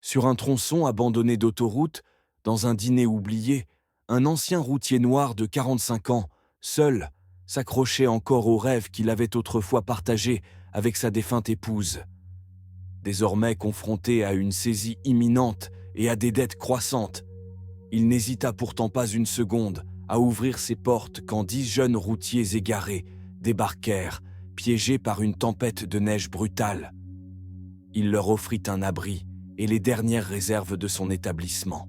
Sur un tronçon abandonné d'autoroute, dans un dîner oublié, un ancien routier noir de 45 ans, seul, s'accrochait encore au rêve qu'il avait autrefois partagé avec sa défunte épouse. Désormais confronté à une saisie imminente et à des dettes croissantes, il n'hésita pourtant pas une seconde à ouvrir ses portes quand 10 jeunes routiers égarés débarquèrent, piégés par une tempête de neige brutale. Il leur offrit un abri et les dernières réserves de son établissement.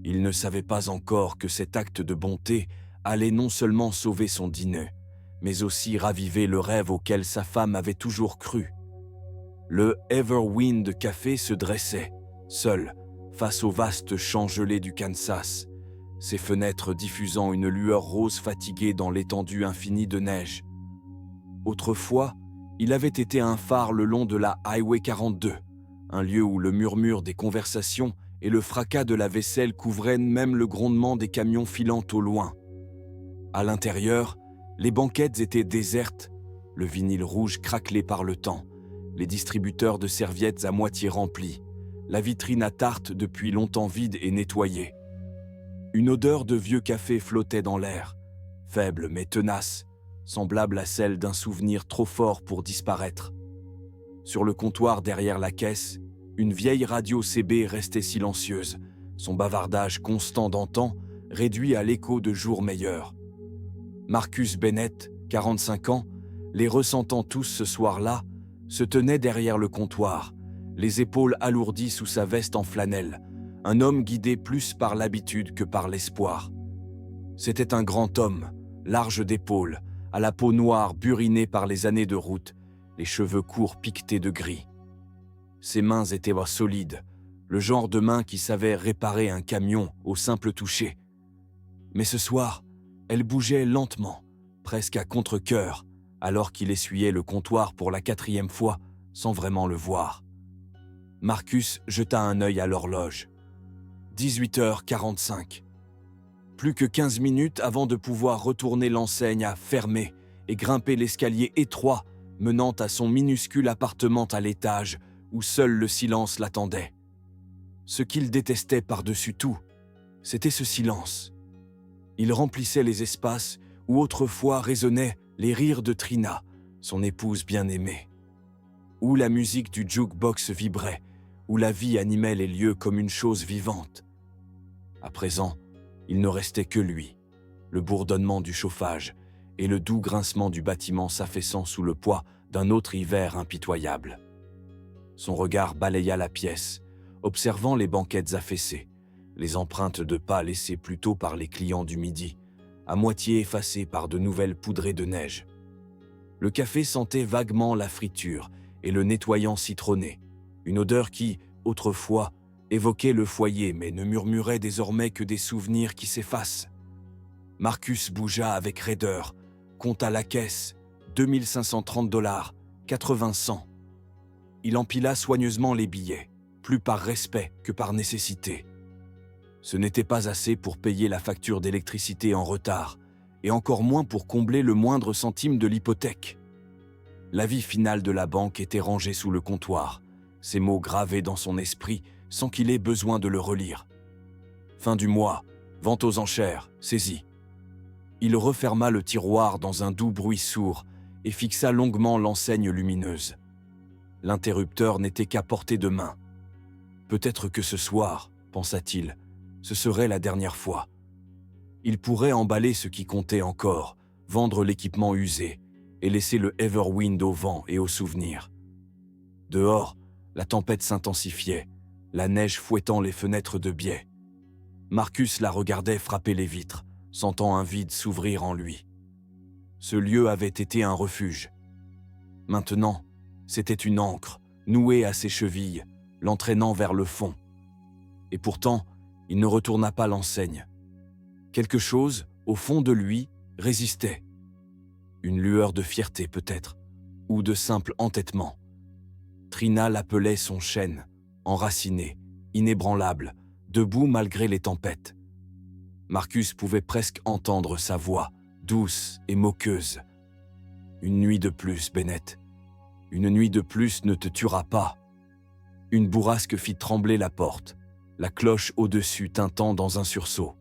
Il ne savait pas encore que cet acte de bonté allait non seulement sauver son dîner, mais aussi raviver le rêve auquel sa femme avait toujours cru. Le Everwind Café se dressait, seul, face au vaste champ gelé du Kansas, ses fenêtres diffusant une lueur rose fatiguée dans l'étendue infinie de neige. Autrefois, il avait été un phare le long de la Highway 42, un lieu où le murmure des conversations et le fracas de la vaisselle couvraient même le grondement des camions filant au loin. À l'intérieur, les banquettes étaient désertes, le vinyle rouge craquelé par le temps, les distributeurs de serviettes à moitié remplis, la vitrine à tarte depuis longtemps vide et nettoyée. Une odeur de vieux café flottait dans l'air, faible mais tenace, semblable à celle d'un souvenir trop fort pour disparaître. Sur le comptoir derrière la caisse, une vieille radio CB restait silencieuse, son bavardage constant d'antan réduit à l'écho de jours meilleurs. Marcus Bennett, 45 ans, les ressentant tous ce soir-là, se tenait derrière le comptoir, les épaules alourdies sous sa veste en flanelle, un homme guidé plus par l'habitude que par l'espoir. C'était un grand homme, large d'épaules, à la peau noire burinée par les années de route, les cheveux courts piquetés de gris. Ses mains étaient solides, le genre de mains qui savaient réparer un camion au simple toucher. Mais ce soir, elles bougeaient lentement, presque à contre-cœur, alors qu'il essuyait le comptoir pour la 4e fois, sans vraiment le voir. Marcus jeta un œil à l'horloge. 18h45. Plus que 15 minutes avant de pouvoir retourner l'enseigne à fermer et grimper l'escalier étroit menant à son minuscule appartement à l'étage où seul le silence l'attendait. Ce qu'il détestait par-dessus tout, c'était ce silence. Il remplissait les espaces où autrefois résonnaient les rires de Trina, son épouse bien-aimée. Où la musique du jukebox vibrait, où la vie animait les lieux comme une chose vivante. À présent, il ne restait que lui, le bourdonnement du chauffage et le doux grincement du bâtiment s'affaissant sous le poids d'un autre hiver impitoyable. Son regard balaya la pièce, observant les banquettes affaissées, les empreintes de pas laissées plus tôt par les clients du midi, à moitié effacées par de nouvelles poudrées de neige. Le café sentait vaguement la friture et le nettoyant citronné, une odeur qui, autrefois, évoquait le foyer mais ne murmurait désormais que des souvenirs qui s'effacent. Marcus bougea avec raideur, compta la caisse, 2530 $, 80 cents. Il empila soigneusement les billets, plus par respect que par nécessité. Ce n'était pas assez pour payer la facture d'électricité en retard, et encore moins pour combler le moindre centime de l'hypothèque. L'avis final de la banque était rangé sous le comptoir, ces mots gravés dans son esprit sans qu'il ait besoin de le relire. Fin du mois, vente aux enchères, saisi. Il referma le tiroir dans un doux bruit sourd et fixa longuement l'enseigne lumineuse. L'interrupteur n'était qu'à portée de main. Peut-être que ce soir, pensa-t-il, ce serait la dernière fois. Il pourrait emballer ce qui comptait encore, vendre l'équipement usé et laisser le Everwind au vent et aux souvenirs. Dehors, la tempête s'intensifiait, la neige fouettant les fenêtres de biais. Marcus la regardait frapper les vitres, sentant un vide s'ouvrir en lui. Ce lieu avait été un refuge. Maintenant, c'était une ancre, nouée à ses chevilles, l'entraînant vers le fond. Et pourtant, il ne retourna pas l'enseigne. Quelque chose, au fond de lui, résistait. Une lueur de fierté peut-être, ou de simple entêtement. Trina l'appelait son chêne, enraciné, inébranlable, debout malgré les tempêtes. Marcus pouvait presque entendre sa voix, douce et moqueuse. « Une nuit de plus, Bennett. Une nuit de plus ne te tuera pas. » Une bourrasque fit trembler la porte, la cloche au-dessus tintant dans un sursaut.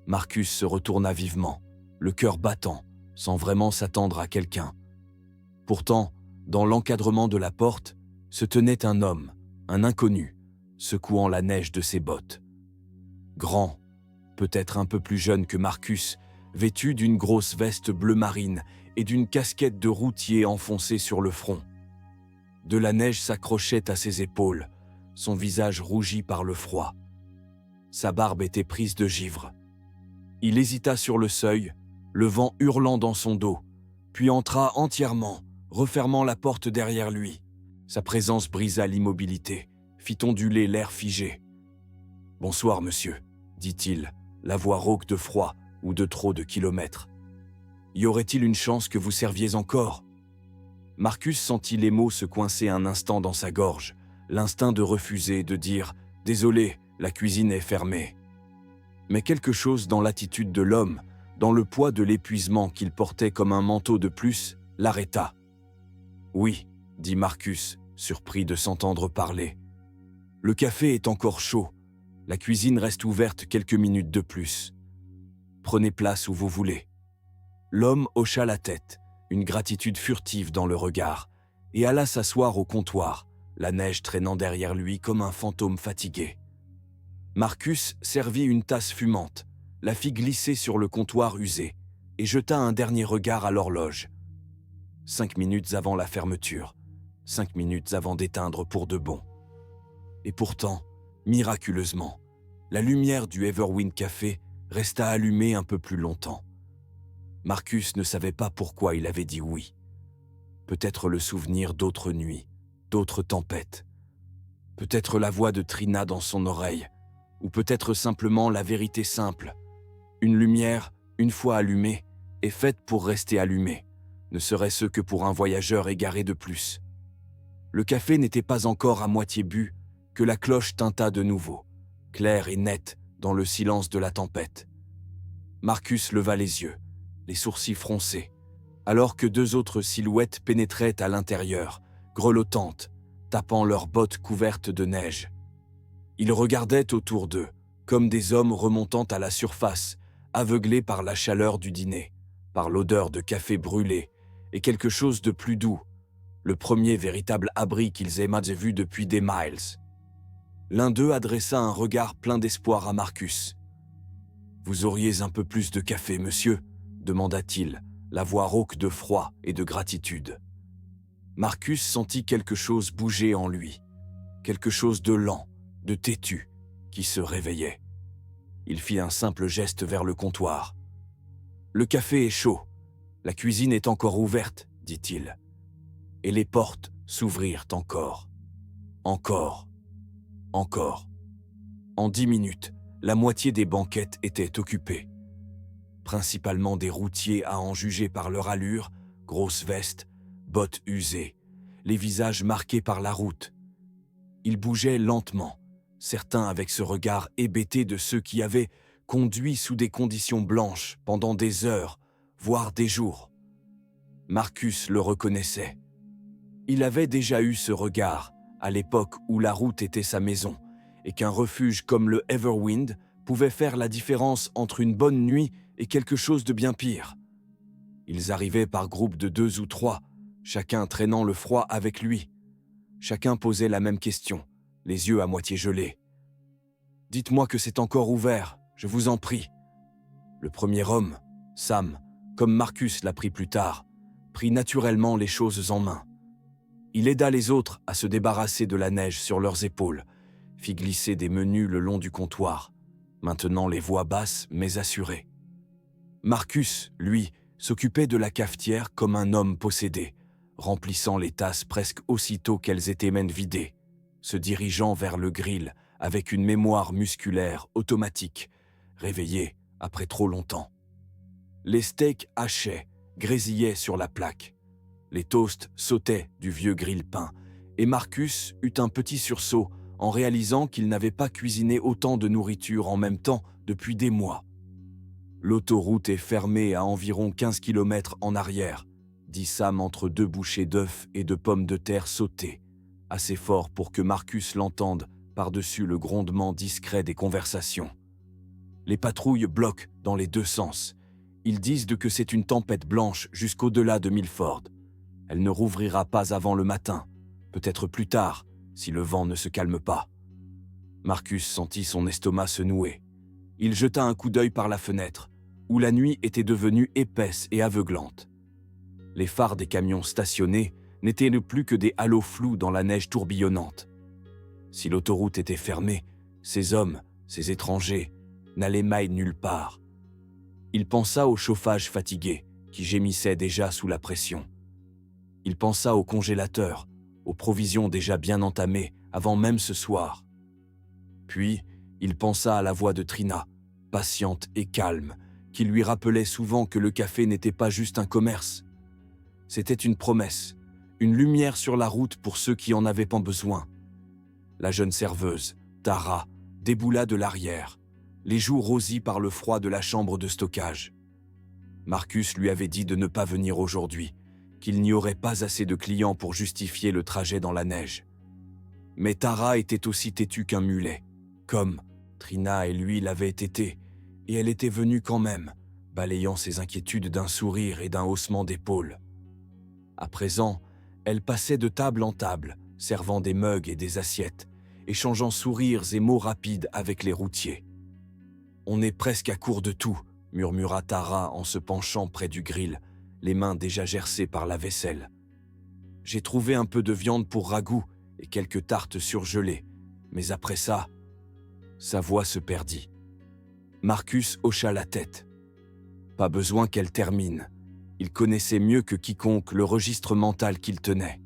Marcus se retourna vivement, le cœur battant, sans vraiment s'attendre à quelqu'un. Pourtant, dans l'encadrement de la porte, se tenait un homme, un inconnu, secouant la neige de ses bottes. Grand, peut-être un peu plus jeune que Marcus, vêtu d'une grosse veste bleu marine et d'une casquette de routier enfoncée sur le front. De la neige s'accrochait à ses épaules, son visage rougi par le froid. Sa barbe était prise de givre. Il hésita sur le seuil, le vent hurlant dans son dos, puis entra entièrement, refermant la porte derrière lui. Sa présence brisa l'immobilité, fit onduler l'air figé. « Bonsoir, monsieur », dit-il, la voix rauque de froid ou de trop de kilomètres. « Y aurait-il une chance que vous serviez encore ?» Marcus sentit les mots se coincer un instant dans sa gorge, l'instinct de refuser, de dire « Désolé, la cuisine est fermée ». Mais quelque chose dans l'attitude de l'homme, dans le poids de l'épuisement qu'il portait comme un manteau de plus, l'arrêta. « Oui », dit Marcus, surpris de s'entendre parler. « Le café est encore chaud. La cuisine reste ouverte quelques minutes de plus. Prenez place où vous voulez. » L'homme hocha la tête, une gratitude furtive dans le regard, et alla s'asseoir au comptoir, la neige traînant derrière lui comme un fantôme fatigué. Marcus servit une tasse fumante, la fit glisser sur le comptoir usé, et jeta un dernier regard à l'horloge. 5 minutes avant la fermeture, 5 minutes avant d'éteindre pour de bon. Et pourtant, miraculeusement, la lumière du Everwind Café resta allumée un peu plus longtemps. Marcus ne savait pas pourquoi il avait dit oui. Peut-être le souvenir d'autres nuits, d'autres tempêtes. Peut-être la voix de Trina dans son oreille, ou peut-être simplement la vérité simple. Une lumière, une fois allumée, est faite pour rester allumée, ne serait-ce que pour un voyageur égaré de plus. Le café n'était pas encore à moitié bu que la cloche tinta de nouveau, claire et nette dans le silence de la tempête. Marcus leva les yeux, les sourcils froncés, alors que 2 autres silhouettes pénétraient à l'intérieur, grelottantes, tapant leurs bottes couvertes de neige. Ils regardaient autour d'eux, comme des hommes remontant à la surface, aveuglés par la chaleur du dîner, par l'odeur de café brûlé, et quelque chose de plus doux, le premier véritable abri qu'ils aient vu depuis des miles. L'un d'eux adressa un regard plein d'espoir à Marcus. « Vous auriez un peu plus de café, monsieur ?» demanda-t-il, la voix rauque de froid et de gratitude. Marcus sentit quelque chose bouger en lui, quelque chose de lent, de têtu, qui se réveillait. Il fit un simple geste vers le comptoir. « Le café est chaud. La cuisine est encore ouverte, dit-il. Et les portes s'ouvrirent encore. Encore. Encore. En 10 minutes, la moitié des banquettes étaient occupées. Principalement des routiers à en juger par leur allure, grosses vestes, bottes usées, les visages marqués par la route. Ils bougeaient lentement, certains avec ce regard hébété de ceux qui avaient conduit sous des conditions blanches pendant des heures, voire des jours. Marcus le reconnaissait. Il avait déjà eu ce regard à l'époque où la route était sa maison et qu'un refuge comme le Everwind pouvait faire la différence entre une bonne nuit et quelque chose de bien pire. Ils arrivaient par groupes de 2 ou 3, chacun traînant le froid avec lui. Chacun posait la même question, les yeux à moitié gelés. « Dites-moi que c'est encore ouvert, je vous en prie. » Le premier homme, Sam, comme Marcus l'a pris plus tard, prit naturellement les choses en main. Il aida les autres à se débarrasser de la neige sur leurs épaules, fit glisser des menus le long du comptoir, maintenant les voix basses mais assurées. Marcus, lui, s'occupait de la cafetière comme un homme possédé, remplissant les tasses presque aussitôt qu'elles étaient même vidées, se dirigeant vers le grill avec une mémoire musculaire automatique, réveillée après trop longtemps. Les steaks hachaient, grésillaient sur la plaque. Les toasts sautaient du vieux grille-pain, et Marcus eut un petit sursaut en réalisant qu'il n'avait pas cuisiné autant de nourriture en même temps depuis des mois. « L'autoroute est fermée à environ 15 km en arrière, » dit Sam entre 2 bouchées d'œufs et de pommes de terre sautées, assez fort pour que Marcus l'entende par-dessus le grondement discret des conversations. Les patrouilles bloquent dans les deux sens. Ils disent que c'est une tempête blanche jusqu'au-delà de Milford. Elle ne rouvrira pas avant le matin, peut-être plus tard, si le vent ne se calme pas. Marcus sentit son estomac se nouer. Il jeta un coup d'œil par la fenêtre, où la nuit était devenue épaisse et aveuglante. Les phares des camions stationnés n'étaient plus que des halos flous dans la neige tourbillonnante. Si l'autoroute était fermée, ces hommes, ces étrangers, n'allaient maille nulle part. Il pensa au chauffage fatigué, qui gémissait déjà sous la pression. Il pensa au congélateur, aux provisions déjà bien entamées avant même ce soir. Puis, il pensa à la voix de Trina, patiente et calme, qui lui rappelait souvent que le café n'était pas juste un commerce. C'était une promesse, une lumière sur la route pour ceux qui en avaient pas besoin. La jeune serveuse, Tara, déboula de l'arrière, les joues rosies par le froid de la chambre de stockage. Marcus lui avait dit de ne pas venir aujourd'hui, qu'il n'y aurait pas assez de clients pour justifier le trajet dans la neige. Mais Tara était aussi têtue qu'un mulet, comme Trina et lui l'avaient été, et elle était venue quand même, balayant ses inquiétudes d'un sourire et d'un haussement d'épaules. À présent, elle passait de table en table, servant des mugs et des assiettes, échangeant sourires et mots rapides avec les routiers. « On est presque à court de tout », murmura Tara en se penchant près du grill, les mains déjà gercées par la vaisselle. « J'ai trouvé un peu de viande pour ragoût et quelques tartes surgelées, mais après ça… » Sa voix se perdit. Marcus hocha la tête. Pas besoin qu'elle termine. Il connaissait mieux que quiconque le registre mental qu'il tenait.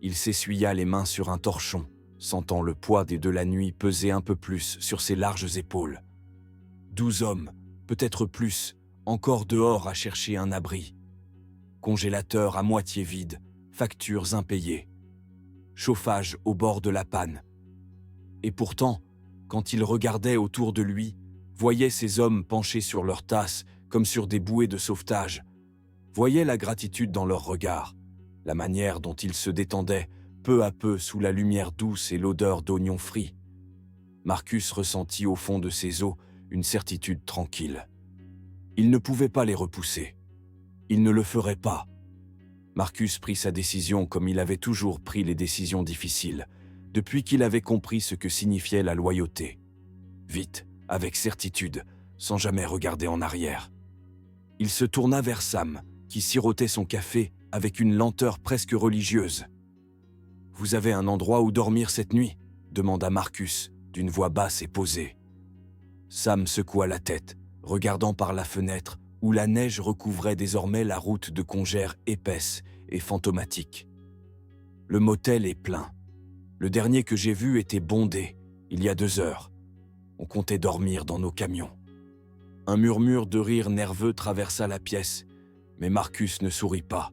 Il s'essuya les mains sur un torchon, sentant le poids de la nuit peser un peu plus sur ses larges épaules. 12 hommes, peut-être plus, encore dehors à chercher un abri. Congélateur à moitié vide, factures impayées. Chauffage au bord de la panne. Et pourtant, quand il regardait autour de lui, voyait ces hommes penchés sur leurs tasses comme sur des bouées de sauvetage, voyait la gratitude dans leurs regards, la manière dont ils se détendaient peu à peu sous la lumière douce et l'odeur d'oignons frits. Marcus ressentit au fond de ses os une certitude tranquille. Il ne pouvait pas les repousser. Il ne le ferait pas. Marcus prit sa décision comme il avait toujours pris les décisions difficiles, depuis qu'il avait compris ce que signifiait la loyauté. Vite, avec certitude, sans jamais regarder en arrière. Il se tourna vers Sam, qui sirotait son café avec une lenteur presque religieuse. « Vous avez un endroit où dormir cette nuit ?» demanda Marcus, d'une voix basse et posée. Sam secoua la tête, regardant par la fenêtre où la neige recouvrait désormais la route de Congère épaisse et fantomatique. « Le motel est plein. Le dernier que j'ai vu était bondé, il y a 2 heures. On comptait dormir dans nos camions. » Un murmure de rire nerveux traversa la pièce, mais Marcus ne sourit pas.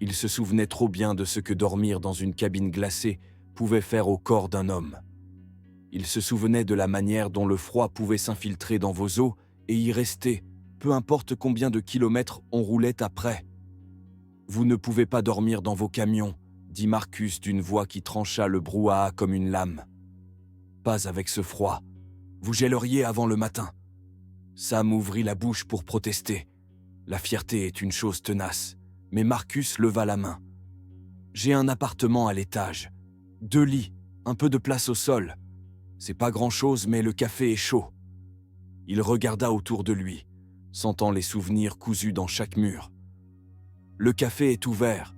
Il se souvenait trop bien de ce que dormir dans une cabine glacée pouvait faire au corps d'un homme. Il se souvenait de la manière dont le froid pouvait s'infiltrer dans vos os et y rester, peu importe combien de kilomètres on roulait après. « Vous ne pouvez pas dormir dans vos camions », dit Marcus d'une voix qui trancha le brouhaha comme une lame. « Pas avec ce froid. Vous gèleriez avant le matin. » Sam ouvrit la bouche pour protester. La fierté est une chose tenace, mais Marcus leva la main. « J'ai un appartement à l'étage. 2 lits, un peu de place au sol. C'est pas grand-chose, mais le café est chaud. » Il regarda autour de lui, sentant les souvenirs cousus dans chaque mur. « Le café est ouvert.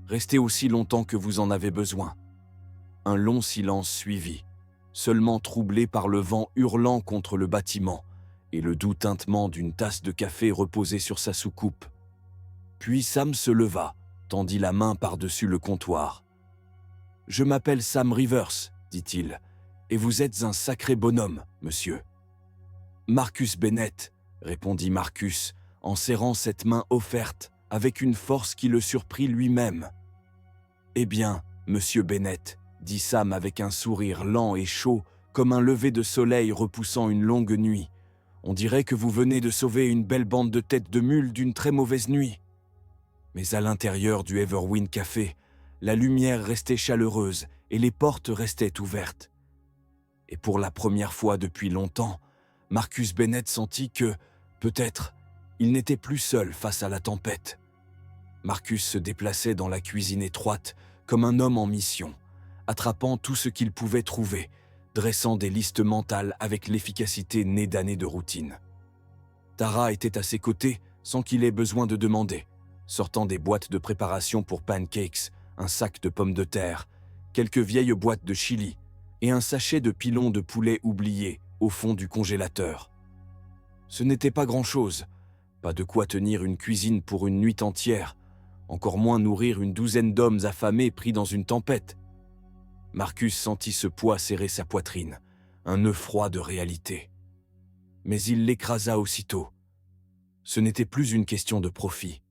Restez aussi longtemps que vous en avez besoin. » Un long silence suivit, seulement troublé par le vent hurlant contre le bâtiment et le doux tintement d'une tasse de café reposée sur sa soucoupe. Puis Sam se leva, tendit la main par-dessus le comptoir. « Je m'appelle Sam Rivers, dit-il, et vous êtes un sacré bonhomme, monsieur. »« Marcus Bennett, » répondit Marcus, en serrant cette main offerte avec une force qui le surprit lui-même. « Eh bien, monsieur Bennett, » dit Sam avec un sourire lent et chaud comme un lever de soleil repoussant une longue nuit. « On dirait que vous venez de sauver une belle bande de têtes de mule d'une très mauvaise nuit. » Mais à l'intérieur du Everwind Café, la lumière restait chaleureuse et les portes restaient ouvertes. Et pour la première fois depuis longtemps, Marcus Bennett sentit que, peut-être, il n'était plus seul face à la tempête. Marcus se déplaçait dans la cuisine étroite comme un homme en mission, attrapant tout ce qu'il pouvait trouver, dressant des listes mentales avec l'efficacité née d'années de routine. Tara était à ses côtés sans qu'il ait besoin de demander, sortant des boîtes de préparation pour pancakes, un sac de pommes de terre, quelques vieilles boîtes de chili et un sachet de pilons de poulet oublié au fond du congélateur. Ce n'était pas grand-chose, pas de quoi tenir une cuisine pour une nuit entière, encore moins nourrir une douzaine d'hommes affamés pris dans une tempête. Marcus sentit ce poids serrer sa poitrine, un nœud froid de réalité. Mais il l'écrasa aussitôt. Ce n'était plus une question de profit.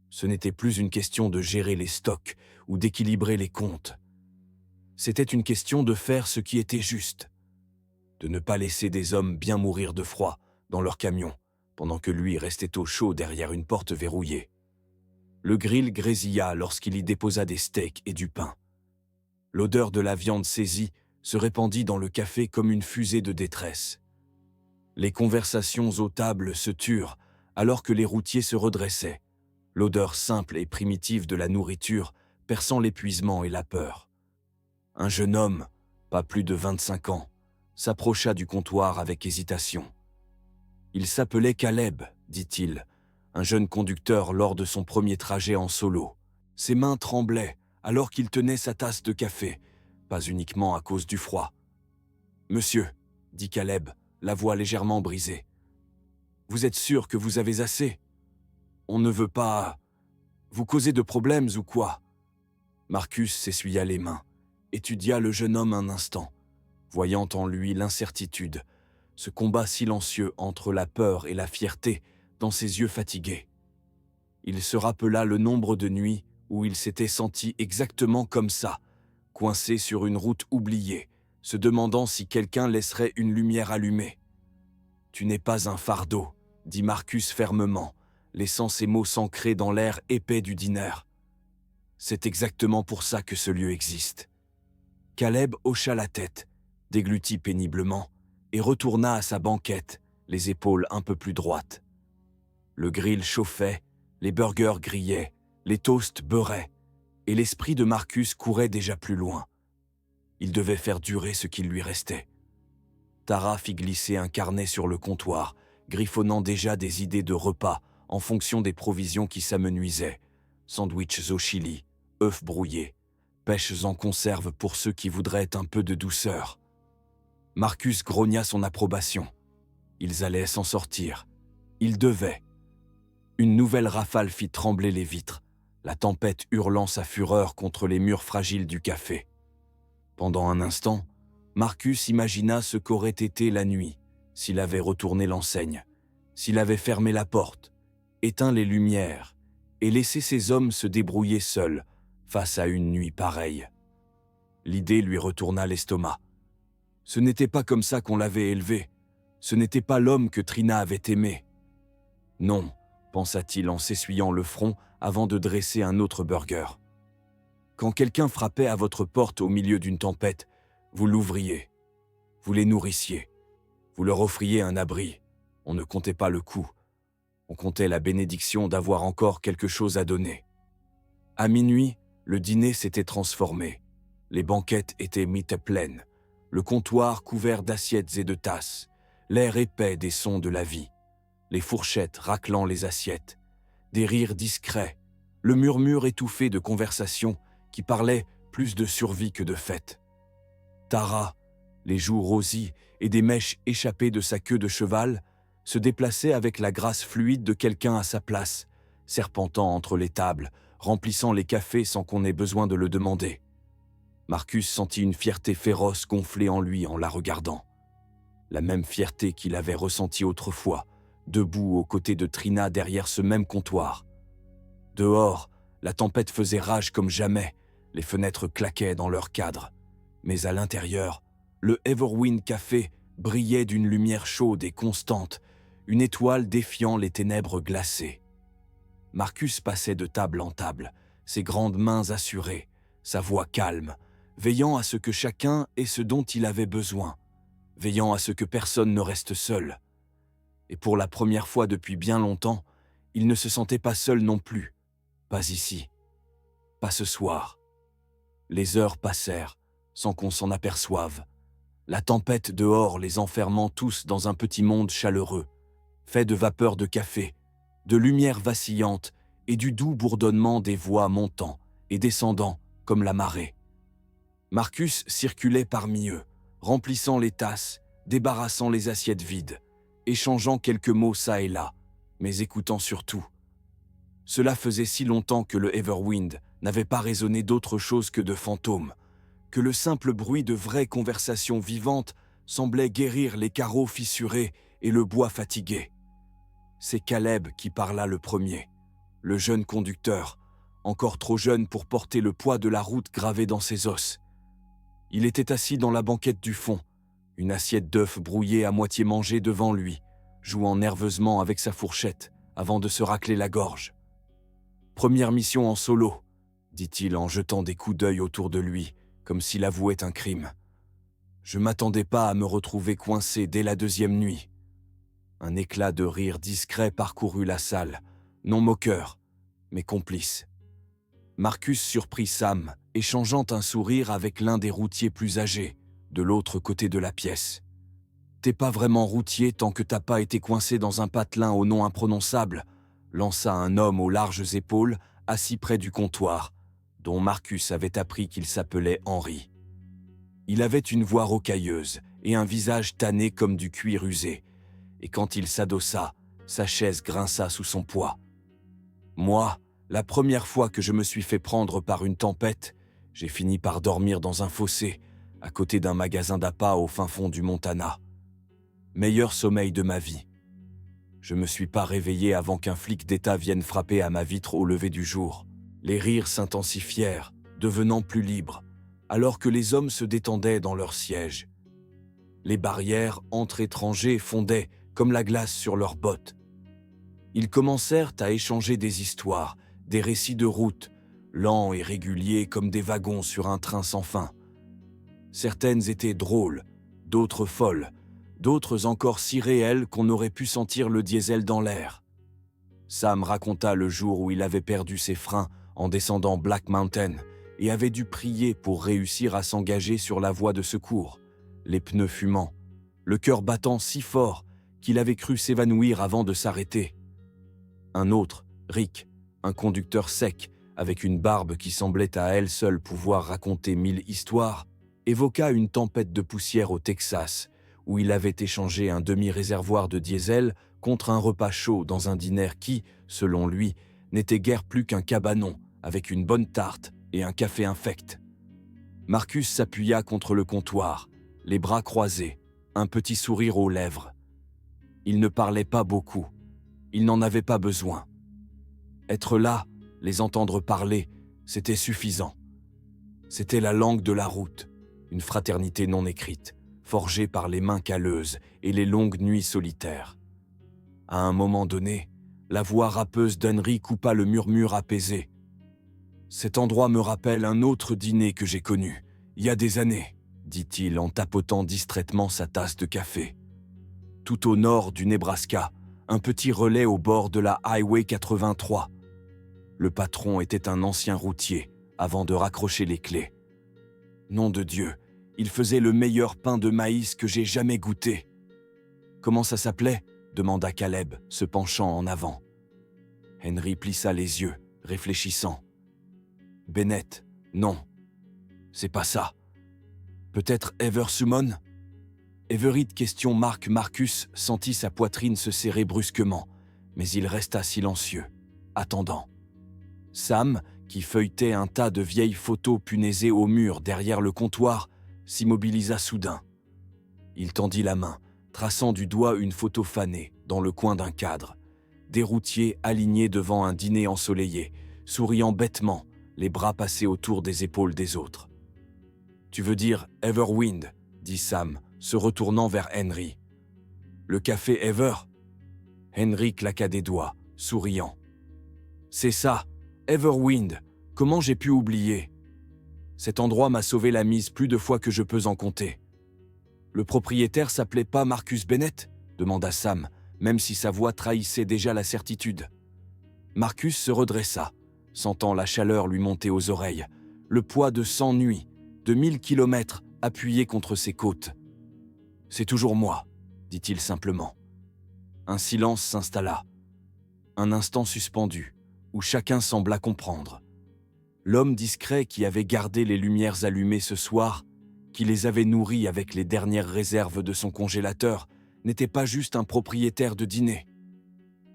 Ce n'était plus une question de gérer les stocks ou d'équilibrer les comptes. C'était une question de faire ce qui était juste. De ne pas laisser des hommes bien mourir de froid dans leur camion, pendant que lui restait au chaud derrière une porte verrouillée. Le grill grésilla lorsqu'il y déposa des steaks et du pain. L'odeur de la viande saisie se répandit dans le café comme une fusée de détresse. Les conversations aux tables se turent alors que les routiers se redressaient, l'odeur simple et primitive de la nourriture perçant l'épuisement et la peur. Un jeune homme, pas plus de 25 ans, s'approcha du comptoir avec hésitation. Il s'appelait Caleb, dit-il, un jeune conducteur lors de son premier trajet en solo. Ses mains tremblaient alors qu'il tenait sa tasse de café, pas uniquement à cause du froid. « Monsieur, » dit Caleb, la voix légèrement brisée. « Vous êtes sûr que vous avez assez ? On ne veut pas... Vous causez de problèmes ou quoi ?» Marcus s'essuya les mains, étudia le jeune homme un instant, voyant en lui l'incertitude, ce combat silencieux entre la peur et la fierté dans ses yeux fatigués. Il se rappela le nombre de nuits où il s'était senti exactement comme ça, coincé sur une route oubliée, se demandant si quelqu'un laisserait une lumière allumée. « Tu n'es pas un fardeau », dit Marcus fermement, laissant ses mots s'ancrer dans l'air épais du dîner. « C'est exactement pour ça que ce lieu existe. » Caleb hocha la tête, déglutit péniblement, et retourna à sa banquette, les épaules un peu plus droites. Le grill chauffait, les burgers grillaient, les toasts beurraient, et l'esprit de Marcus courait déjà plus loin. Il devait faire durer ce qu'il lui restait. Tara fit glisser un carnet sur le comptoir, griffonnant déjà des idées de repas en fonction des provisions qui s'amenuisaient. Sandwichs au chili, œufs brouillés, pêches en conserve pour ceux qui voudraient un peu de douceur. Marcus grogna son approbation. Ils allaient s'en sortir. Ils devaient. Une nouvelle rafale fit trembler les vitres, la tempête hurlant sa fureur contre les murs fragiles du café. Pendant un instant, Marcus imagina ce qu'aurait été la nuit, s'il avait retourné l'enseigne, s'il avait fermé la porte, éteint les lumières et laissé ses hommes se débrouiller seuls face à une nuit pareille. L'idée lui retourna l'estomac. Ce n'était pas comme ça qu'on l'avait élevé. Ce n'était pas l'homme que Trina avait aimé. Non, pensa-t-il en s'essuyant le front avant de dresser un autre burger. Quand quelqu'un frappait à votre porte au milieu d'une tempête, vous l'ouvriez, vous les nourrissiez, vous leur offriez un abri. On ne comptait pas le coût. On comptait la bénédiction d'avoir encore quelque chose à donner. À minuit, le dîner s'était transformé. Les banquettes étaient mises à pleines, le comptoir couvert d'assiettes et de tasses, l'air épais des sons de la vie, les fourchettes raclant les assiettes, des rires discrets, le murmure étouffé de conversations qui parlaient plus de survie que de fête. Tara, les joues rosies et des mèches échappées de sa queue de cheval, se déplaçait avec la grâce fluide de quelqu'un à sa place, serpentant entre les tables, remplissant les cafés sans qu'on ait besoin de le demander. Marcus sentit une fierté féroce gonfler en lui en la regardant. La même fierté qu'il avait ressentie autrefois, debout aux côtés de Trina derrière ce même comptoir. Dehors, la tempête faisait rage comme jamais, les fenêtres claquaient dans leur cadre. Mais à l'intérieur, le Everwind Café brillait d'une lumière chaude et constante, une étoile défiant les ténèbres glacées. Marcus passait de table en table, ses grandes mains assurées, sa voix calme, veillant à ce que chacun ait ce dont il avait besoin, veillant à ce que personne ne reste seul. Et pour la première fois depuis bien longtemps, il ne se sentait pas seul non plus. Pas ici. Pas ce soir. Les heures passèrent, sans qu'on s'en aperçoive. La tempête dehors les enfermant tous dans un petit monde chaleureux, fait de vapeur de café, de lumière vacillante et du doux bourdonnement des voix montant et descendant comme la marée. Marcus circulait parmi eux, remplissant les tasses, débarrassant les assiettes vides, échangeant quelques mots çà et là, mais écoutant surtout. Cela faisait si longtemps que le Everwind n'avait pas résonné d'autre chose que de fantômes, que le simple bruit de vraies conversations vivantes semblait guérir les carreaux fissurés et le bois fatigué. C'est Caleb qui parla le premier, le jeune conducteur, encore trop jeune pour porter le poids de la route gravé dans ses os. Il était assis dans la banquette du fond, une assiette d'œufs brouillés à moitié mangée devant lui, jouant nerveusement avec sa fourchette avant de se racler la gorge. « Première mission en solo », dit-il en jetant des coups d'œil autour de lui, comme s'il avouait un crime. « Je m'attendais pas à me retrouver coincé dès la deuxième nuit. » Un éclat de rire discret parcourut la salle, non moqueur, mais complice. Marcus surprit Sam, échangeant un sourire avec l'un des routiers plus âgés, de l'autre côté de la pièce. « T'es pas vraiment routier tant que t'as pas été coincé dans un patelin au nom imprononçable », lança un homme aux larges épaules, assis près du comptoir, dont Marcus avait appris qu'il s'appelait Henry. Il avait une voix rocailleuse et un visage tanné comme du cuir usé, et quand il s'adossa, sa chaise grinça sous son poids. Moi, la première fois que je me suis fait prendre par une tempête, j'ai fini par dormir dans un fossé, à côté d'un magasin d'appât au fin fond du Montana. Meilleur sommeil de ma vie. Je me suis pas réveillé avant qu'un flic d'État vienne frapper à ma vitre au lever du jour. Les rires s'intensifièrent, devenant plus libres, alors que les hommes se détendaient dans leurs sièges. Les barrières entre étrangers fondaient comme la glace sur leurs bottes. Ils commencèrent à échanger des histoires, des récits de route, lents et réguliers comme des wagons sur un train sans fin. Certaines étaient drôles, d'autres folles, d'autres encore si réelles qu'on aurait pu sentir le diesel dans l'air. Sam raconta le jour où il avait perdu ses freins en descendant Black Mountain et avait dû prier pour réussir à s'engager sur la voie de secours, les pneus fumant, le cœur battant si fort qu'il avait cru s'évanouir avant de s'arrêter. Un autre, Rick, un conducteur sec, avec une barbe qui semblait à elle seule pouvoir raconter 1000 histoires, évoqua une tempête de poussière au Texas, où il avait échangé un demi-réservoir de diesel contre un repas chaud dans un dîner qui, selon lui, n'était guère plus qu'un cabanon, avec une bonne tarte et un café infect. Marcus s'appuya contre le comptoir, les bras croisés, un petit sourire aux lèvres. Il ne parlait pas beaucoup. Il n'en avait pas besoin. Être là, les entendre parler, c'était suffisant. C'était la langue de la route, une fraternité non écrite, forgée par les mains calleuses et les longues nuits solitaires. À un moment donné, la voix râpeuse d'Henry coupa le murmure apaisé. « Cet endroit me rappelle un autre dîner que j'ai connu, il y a des années, » dit-il en tapotant distraitement sa tasse de café. Tout au nord du Nebraska, un petit relais au bord de la Highway 83. Le patron était un ancien routier, avant de raccrocher les clés. Nom de Dieu, il faisait le meilleur pain de maïs que j'ai jamais goûté. « Comment ça s'appelait » demanda Caleb, se penchant en avant. Henry plissa les yeux, réfléchissant. « Bennett, non, c'est pas ça. Peut-être Eversummon ?» Everett question Marcus sentit sa poitrine se serrer brusquement, mais il resta silencieux, attendant. Sam, qui feuilletait un tas de vieilles photos punaisées au mur derrière le comptoir, s'immobilisa soudain. Il tendit la main, traçant du doigt une photo fanée dans le coin d'un cadre. Des routiers alignés devant un dîner ensoleillé, souriant bêtement, les bras passés autour des épaules des autres. « Tu veux dire Everwind » dit Sam, se retournant vers Henry. « Le café Ever ?» Henry claqua des doigts, souriant. « C'est ça, Everwind, comment j'ai pu oublier ?» Cet endroit m'a sauvé la mise plus de fois que je peux en compter. » « Le propriétaire s'appelait pas Marcus Bennett ?» demanda Sam, même si sa voix trahissait déjà la certitude. Marcus se redressa, sentant la chaleur lui monter aux oreilles, le poids de 100 nuits, de 1000 kilomètres appuyé contre ses côtes. « C'est toujours moi, » dit-il simplement. Un silence s'installa. Un instant suspendu, où chacun sembla comprendre. L'homme discret qui avait gardé les lumières allumées ce soir, qui les avait nourris avec les dernières réserves de son congélateur, n'était pas juste un propriétaire de dîner.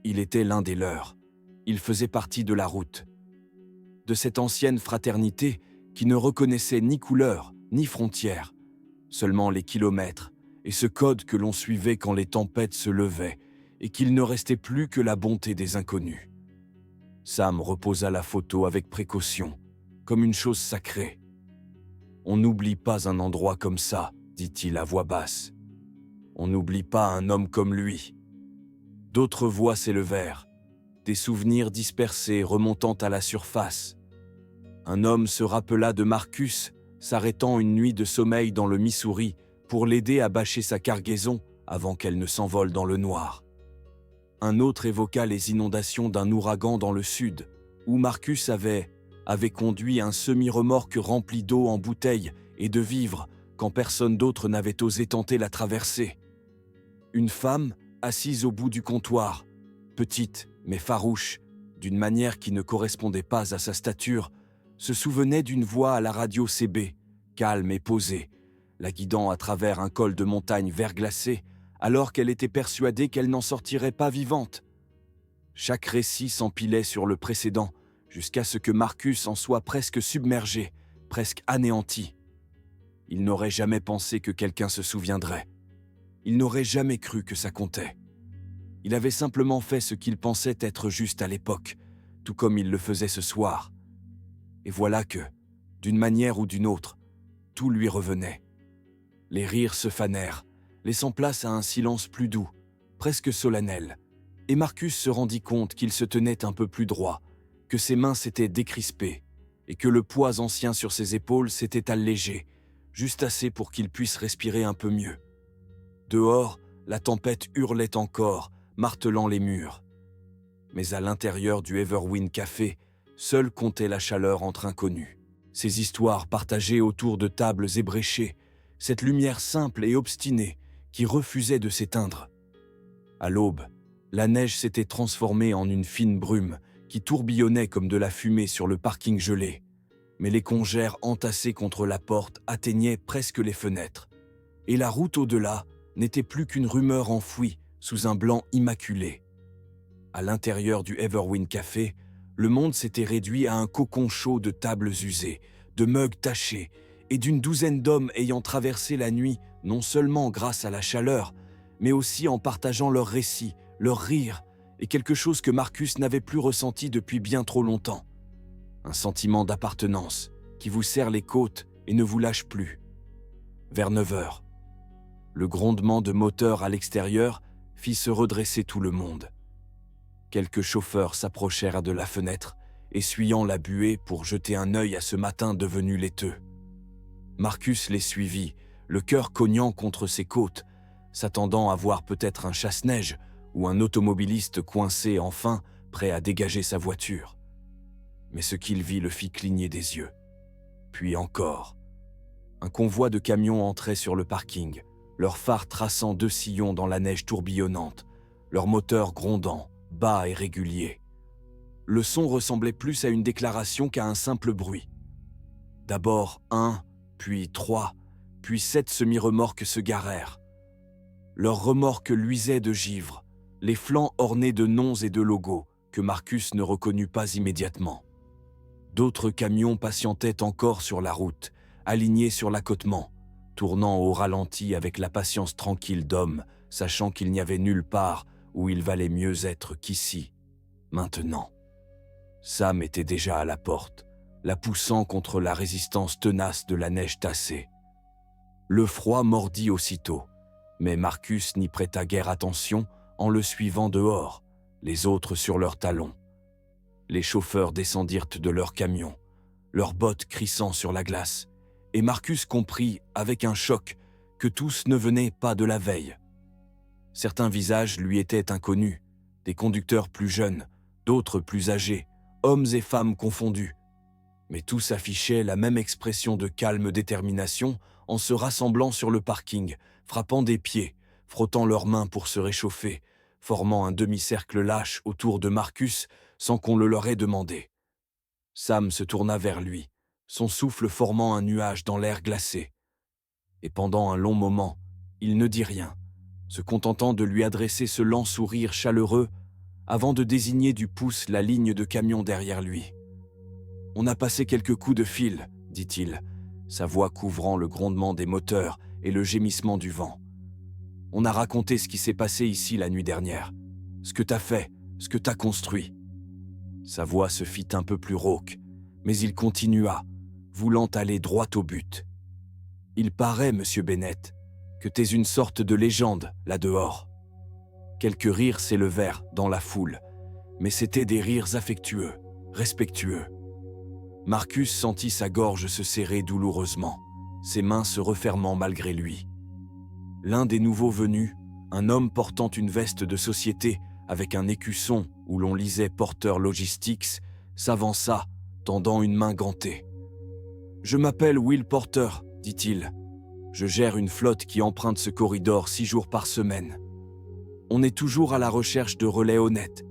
Il était l'un des leurs. Il faisait partie de la route. De cette ancienne fraternité qui ne reconnaissait ni couleur, ni frontières, seulement les kilomètres et ce code que l'on suivait quand les tempêtes se levaient et qu'il ne restait plus que la bonté des inconnus. Sam reposa la photo avec précaution, comme une chose sacrée. « On n'oublie pas un endroit comme ça, » dit-il à voix basse. « On n'oublie pas un homme comme lui. » D'autres voix s'élevèrent, des souvenirs dispersés remontant à la surface. Un homme se rappela de Marcus, s'arrêtant une nuit de sommeil dans le Missouri pour l'aider à bâcher sa cargaison avant qu'elle ne s'envole dans le noir. Un autre évoqua les inondations d'un ouragan dans le sud, où Marcus avait conduit un semi-remorque rempli d'eau en bouteilles et de vivres quand personne d'autre n'avait osé tenter la traversée. Une femme, assise au bout du comptoir, petite mais farouche, d'une manière qui ne correspondait pas à sa stature, se souvenait d'une voix à la radio CB, calme et posée, la guidant à travers un col de montagne verglacé, alors qu'elle était persuadée qu'elle n'en sortirait pas vivante. Chaque récit s'empilait sur le précédent, jusqu'à ce que Marcus en soit presque submergé, presque anéanti. Il n'aurait jamais pensé que quelqu'un se souviendrait. Il n'aurait jamais cru que ça comptait. Il avait simplement fait ce qu'il pensait être juste à l'époque, tout comme il le faisait ce soir. Et voilà que, d'une manière ou d'une autre, tout lui revenait. Les rires se fanèrent, laissant place à un silence plus doux, presque solennel, et Marcus se rendit compte qu'il se tenait un peu plus droit, que ses mains s'étaient décrispées, et que le poids ancien sur ses épaules s'était allégé, juste assez pour qu'il puisse respirer un peu mieux. Dehors, la tempête hurlait encore, martelant les murs. Mais à l'intérieur du Everwind Café, seule comptait la chaleur entre inconnus. Ces histoires partagées autour de tables ébréchées, cette lumière simple et obstinée qui refusait de s'éteindre. À l'aube, la neige s'était transformée en une fine brume qui tourbillonnait comme de la fumée sur le parking gelé. Mais les congères entassées contre la porte atteignaient presque les fenêtres. Et la route au-delà n'était plus qu'une rumeur enfouie sous un blanc immaculé. À l'intérieur du Everwind Café, le monde s'était réduit à un cocon chaud de tables usées, de mugs tachés et d'une douzaine d'hommes ayant traversé la nuit non seulement grâce à la chaleur, mais aussi en partageant leurs récits, leurs rires et quelque chose que Marcus n'avait plus ressenti depuis bien trop longtemps. Un sentiment d'appartenance qui vous serre les côtes et ne vous lâche plus. Vers 9 heures, le grondement de moteur à l'extérieur fit se redresser tout le monde. Quelques chauffeurs s'approchèrent de la fenêtre, essuyant la buée pour jeter un œil à ce matin devenu laiteux. Marcus les suivit, le cœur cognant contre ses côtes, s'attendant à voir peut-être un chasse-neige ou un automobiliste coincé enfin, prêt à dégager sa voiture. Mais ce qu'il vit le fit cligner des yeux. Puis encore. Un convoi de camions entrait sur le parking, leurs phares traçant 2 sillons dans la neige tourbillonnante, leurs moteurs grondant, bas et réguliers. Le son ressemblait plus à une déclaration qu'à un simple bruit. D'abord 1, puis 3, puis 7 semi-remorques se garèrent. Leurs remorques luisaient de givre, les flancs ornés de noms et de logos que Marcus ne reconnut pas immédiatement. D'autres camions patientaient encore sur la route, alignés sur l'accotement, tournant au ralenti avec la patience tranquille d'hommes, sachant qu'il n'y avait nulle part où il valait mieux être qu'ici, maintenant. Sam était déjà à la porte, la poussant contre la résistance tenace de la neige tassée. Le froid mordit aussitôt, mais Marcus n'y prêta guère attention en le suivant dehors, les autres sur leurs talons. Les chauffeurs descendirent de leur camion, leurs bottes crissant sur la glace, et Marcus comprit, avec un choc, que tous ne venaient pas de la veille. Certains visages lui étaient inconnus, des conducteurs plus jeunes, d'autres plus âgés, hommes et femmes confondus. Mais tous affichaient la même expression de calme détermination en se rassemblant sur le parking, frappant des pieds, frottant leurs mains pour se réchauffer, formant un demi-cercle lâche autour de Marcus sans qu'on le leur ait demandé. Sam se tourna vers lui, son souffle formant un nuage dans l'air glacé. Et pendant un long moment, il ne dit rien, se contentant de lui adresser ce lent sourire chaleureux avant de désigner du pouce la ligne de camions derrière lui. « On a passé quelques coups de fil, » dit-il, sa voix couvrant le grondement des moteurs et le gémissement du vent. « On a raconté ce qui s'est passé ici la nuit dernière, ce que t'as fait, ce que t'as construit. » Sa voix se fit un peu plus rauque, mais il continua, voulant aller droit au but. « Il paraît, monsieur Bennett, que t'es une sorte de légende là-dehors. » Quelques rires s'élevèrent dans la foule, mais c'étaient des rires affectueux, respectueux. Marcus sentit sa gorge se serrer douloureusement, ses mains se refermant malgré lui. L'un des nouveaux venus, un homme portant une veste de société avec un écusson où l'on lisait Porter Logistics, s'avança, tendant une main gantée. « Je m'appelle Will Porter, » dit-il. « Je gère une flotte qui emprunte ce corridor 6 jours par semaine. On est toujours à la recherche de relais honnêtes,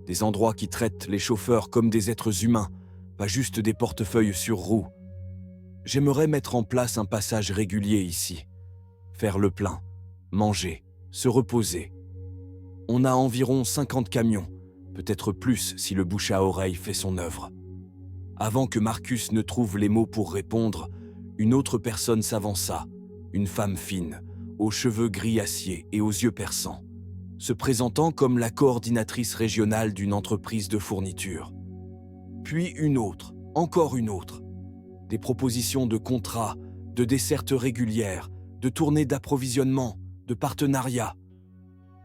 des endroits qui traitent les chauffeurs comme des êtres humains, pas juste des portefeuilles sur roues. J'aimerais mettre en place un passage régulier ici, faire le plein, manger, se reposer. On a environ 50 camions, peut-être plus si le bouche à oreille fait son œuvre. » Avant que Marcus ne trouve les mots pour répondre, une autre personne s'avança, une femme fine, aux cheveux gris acier et aux yeux perçants, se présentant comme la coordinatrice régionale d'une entreprise de fourniture. Puis une autre, encore une autre. Des propositions de contrats, de dessertes régulières, de tournées d'approvisionnement, de partenariats.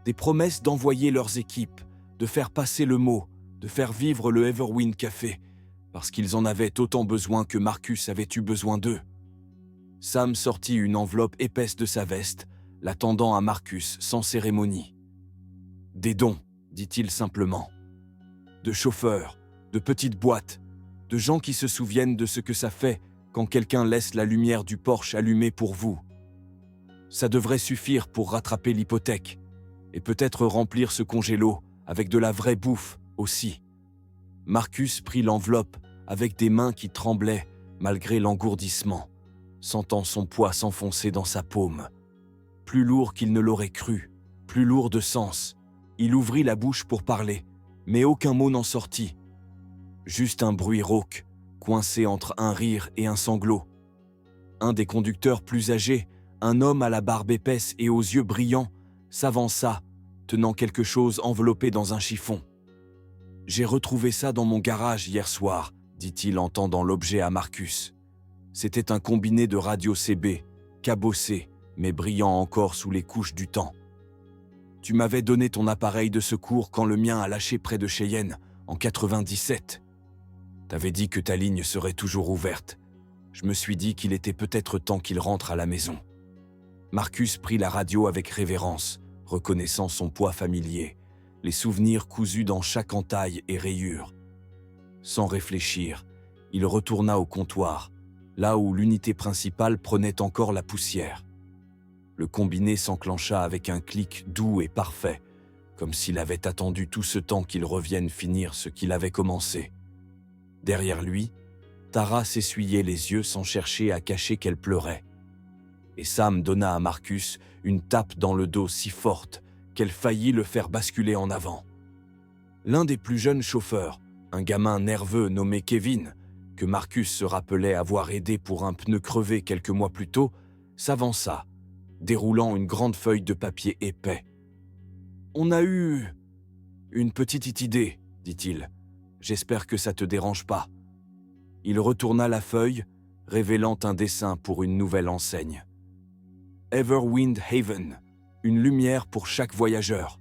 Des promesses d'envoyer leurs équipes, de faire passer le mot, de faire vivre le Everwind Café, parce qu'ils en avaient autant besoin que Marcus avait eu besoin d'eux. Sam sortit une enveloppe épaisse de sa veste, la tendant à Marcus sans cérémonie. « Des dons, dit-il simplement. De chauffeurs, de petites boîtes, de gens qui se souviennent de ce que ça fait quand quelqu'un laisse la lumière du Porsche allumée pour vous. Ça devrait suffire pour rattraper l'hypothèque, et peut-être remplir ce congélo avec de la vraie bouffe aussi. » Marcus prit l'enveloppe avec des mains qui tremblaient malgré l'engourdissement, sentant son poids s'enfoncer dans sa paume. Plus lourd qu'il ne l'aurait cru, plus lourd de sens. Il ouvrit la bouche pour parler, mais aucun mot n'en sortit. Juste un bruit rauque, coincé entre un rire et un sanglot. Un des conducteurs plus âgés, un homme à la barbe épaisse et aux yeux brillants, s'avança, tenant quelque chose enveloppé dans un chiffon. « J'ai retrouvé ça dans mon garage hier soir, » dit-il en tendant l'objet à Marcus. C'était un combiné de radio CB, cabossé, mais brillant encore sous les couches du temps. Tu m'avais donné ton appareil de secours quand le mien a lâché près de Cheyenne, en 97. T'avais dit que ta ligne serait toujours ouverte. Je me suis dit qu'il était peut-être temps qu'il rentre à la maison. Marcus prit la radio avec révérence, reconnaissant son poids familier, les souvenirs cousus dans chaque entaille et rayure. Sans réfléchir, il retourna au comptoir, là où l'unité principale prenait encore la poussière. Le combiné s'enclencha avec un clic doux et parfait, comme s'il avait attendu tout ce temps qu'il revienne finir ce qu'il avait commencé. Derrière lui, Tara s'essuyait les yeux sans chercher à cacher qu'elle pleurait. Et Sam donna à Marcus une tape dans le dos si forte qu'elle faillit le faire basculer en avant. L'un des plus jeunes chauffeurs, un gamin nerveux nommé Kevin, que Marcus se rappelait avoir aidé pour un pneu crevé quelques mois plus tôt, s'avança, déroulant une grande feuille de papier épais. « On a eu une petite idée, dit-il. J'espère que ça te dérange pas. » Il retourna la feuille, révélant un dessin pour une nouvelle enseigne. Everwind Haven, une lumière pour chaque voyageur.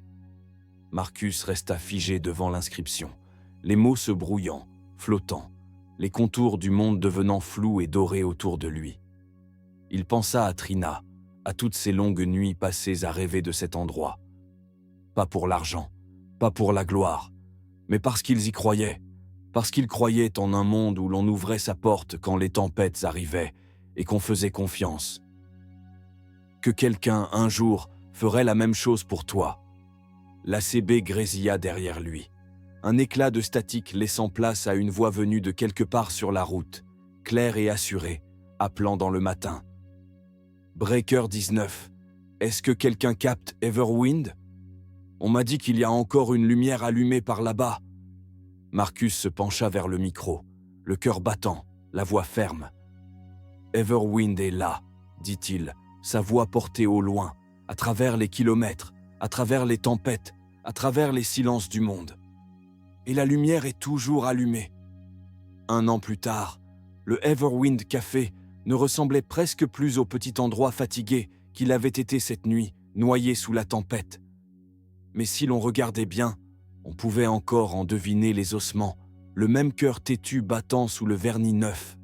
Marcus resta figé devant l'inscription, les mots se brouillant, flottant, les contours du monde devenant flous et dorés autour de lui. Il pensa à Trina, à toutes ces longues nuits passées à rêver de cet endroit. Pas pour l'argent, pas pour la gloire, mais parce qu'ils y croyaient, parce qu'ils croyaient en un monde où l'on ouvrait sa porte quand les tempêtes arrivaient et qu'on faisait confiance. Que quelqu'un, un jour, ferait la même chose pour toi. L'ACB grésilla derrière lui, un éclat de statique laissant place à une voix venue de quelque part sur la route, claire et assurée, appelant dans le matin. « Breaker 19, est-ce que quelqu'un capte Everwind ? On m'a dit qu'il y a encore une lumière allumée par là-bas. » Marcus se pencha vers le micro, le cœur battant, la voix ferme. « Everwind est là, » dit-il, sa voix portée au loin, à travers les kilomètres, à travers les tempêtes, à travers les silences du monde. Et la lumière est toujours allumée. 1 an plus tard, le Everwind Café ne ressemblait presque plus au petit endroit fatigué qu'il avait été cette nuit, noyé sous la tempête. Mais si l'on regardait bien, on pouvait encore en deviner les ossements, le même cœur têtu battant sous le vernis neuf.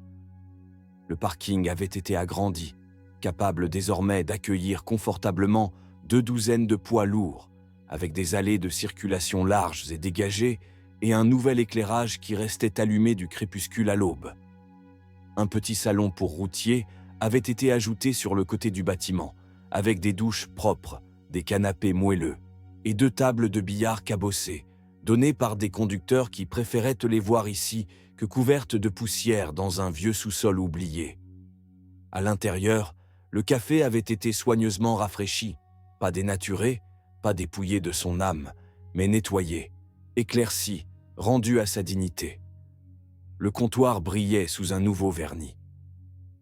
Le parking avait été agrandi, capable désormais d'accueillir confortablement 2 douzaines de poids lourds, avec des allées de circulation larges et dégagées et un nouvel éclairage qui restait allumé du crépuscule à l'aube. Un petit salon pour routiers avait été ajouté sur le côté du bâtiment, avec des douches propres, des canapés moelleux et 2 tables de billard cabossées, données par des conducteurs qui préféraient te les voir ici que couvertes de poussière dans un vieux sous-sol oublié. À l'intérieur, le café avait été soigneusement rafraîchi, pas dénaturé, pas dépouillé de son âme, mais nettoyé, éclairci, rendu à sa dignité. Le comptoir brillait sous un nouveau vernis.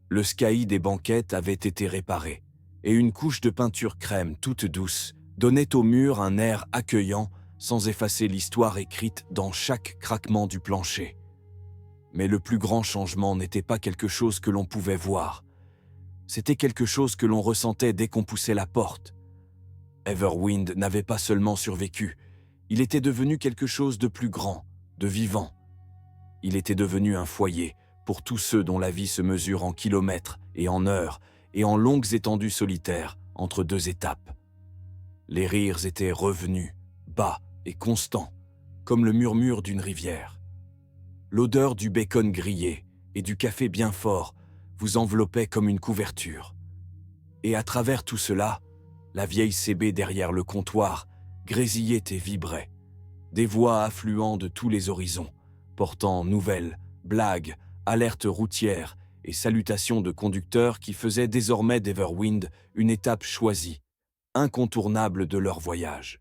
Le scaillis des banquettes avait été réparé, et une couche de peinture crème toute douce donnait au mur un air accueillant sans effacer l'histoire écrite dans chaque craquement du plancher. Mais le plus grand changement n'était pas quelque chose que l'on pouvait voir. C'était quelque chose que l'on ressentait dès qu'on poussait la porte. Everwind n'avait pas seulement survécu, il était devenu quelque chose de plus grand, de vivant. Il était devenu un foyer pour tous ceux dont la vie se mesure en kilomètres et en heures et en longues étendues solitaires entre 2 étapes. Les rires étaient revenus, bas et constants, comme le murmure d'une rivière. L'odeur du bacon grillé et du café bien fort vous enveloppait comme une couverture. Et à travers tout cela, la vieille CB derrière le comptoir grésillait et vibrait. Des voix affluant de tous les horizons, portant nouvelles, blagues, alertes routières et salutations de conducteurs qui faisaient désormais d'Everwind une étape choisie, incontournable de leur voyage.